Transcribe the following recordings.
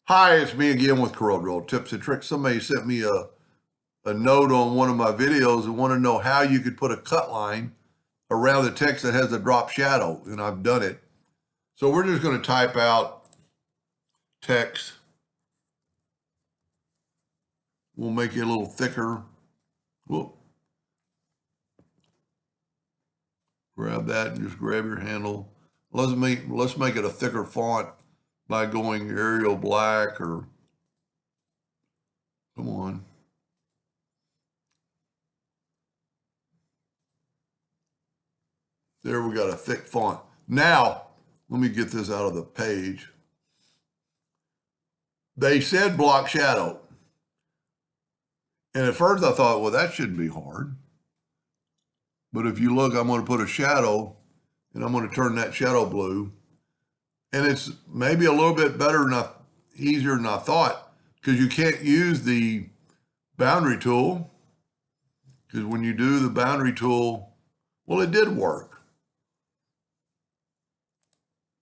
Hi, it's me again with Corel Tips and Tricks. Somebody sent me a note on one of my videos and want to know how you could put a cut line around the text that has a drop shadow, and I've done it. So we're just going to type out text. We'll make it a little thicker. Whoop. Grab that and just grab your handle. Let's make it a thicker font by going Arial black or, come on. There we got a thick font. Now, let me get this out of the page. They said block shadow. And at first I thought, well, that shouldn't be hard. But if you look, I'm going to put a shadow and I'm going to turn that shadow blue. And it's maybe a little bit better than easier than I thought, because you can't use the boundary tool. Because when you do the boundary tool, well, it did work.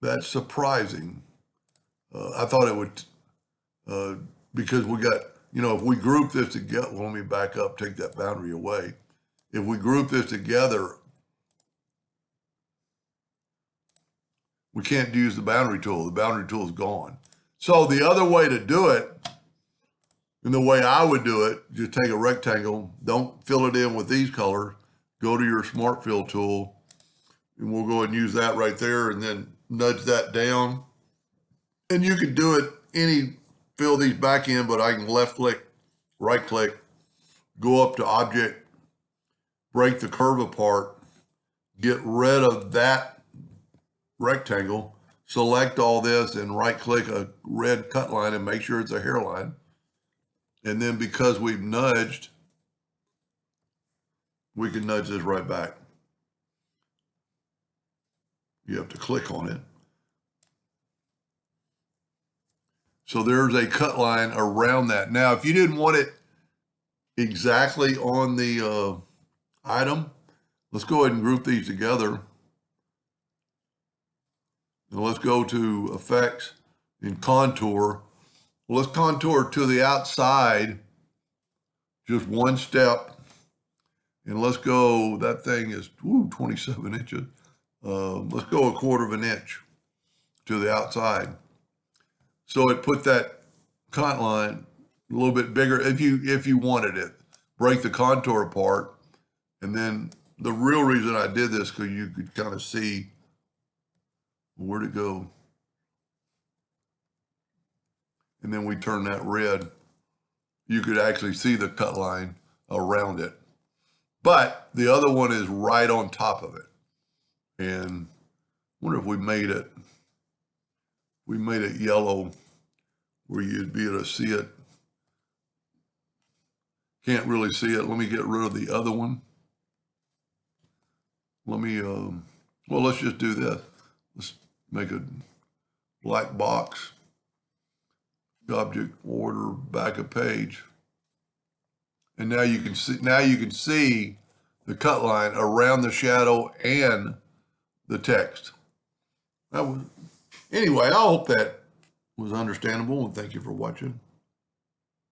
That's surprising. I thought it would, because we got, if we group this together, well, let me back up, take that boundary away. If we group this together, we can't use the boundary tool. The boundary tool is gone. So the other way to do it, and the way I would do it, just take a rectangle, don't fill it in with these colors, go to your Smart Fill tool, and we'll go ahead and use that right there, and then nudge that down. And you can do it fill these back in, but I can left click, right click, go up to object, break the curve apart, get rid of that rectangle, select all this and right click a red cut line and make sure it's a hairline. And then because we've nudged, we can nudge this right back. You have to click on it. So there's a cut line around that. Now, if you didn't want it exactly on the item, let's go ahead and group these together. And let's go to Effects and Contour. Well, let's contour to the outside, just one step. And let's go, that thing is 27 inches. Let's go 1/4 of an inch to the outside. So it put that cut line a little bit bigger if you wanted it. Break the contour apart. And then the real reason I did this, because you could kind of see where to go. And then we turn that red. You could actually see the cut line around it. But the other one is right on top of it. And I wonder if we made it yellow where you'd be able to see it. Can't really see it. Let me get rid of the other one. Let me, well, let's just do this. Let's make a black box. Object order, back a page. And now you can see the cut line around the shadow and the text. Anyway, I hope that was understandable, and thank you for watching.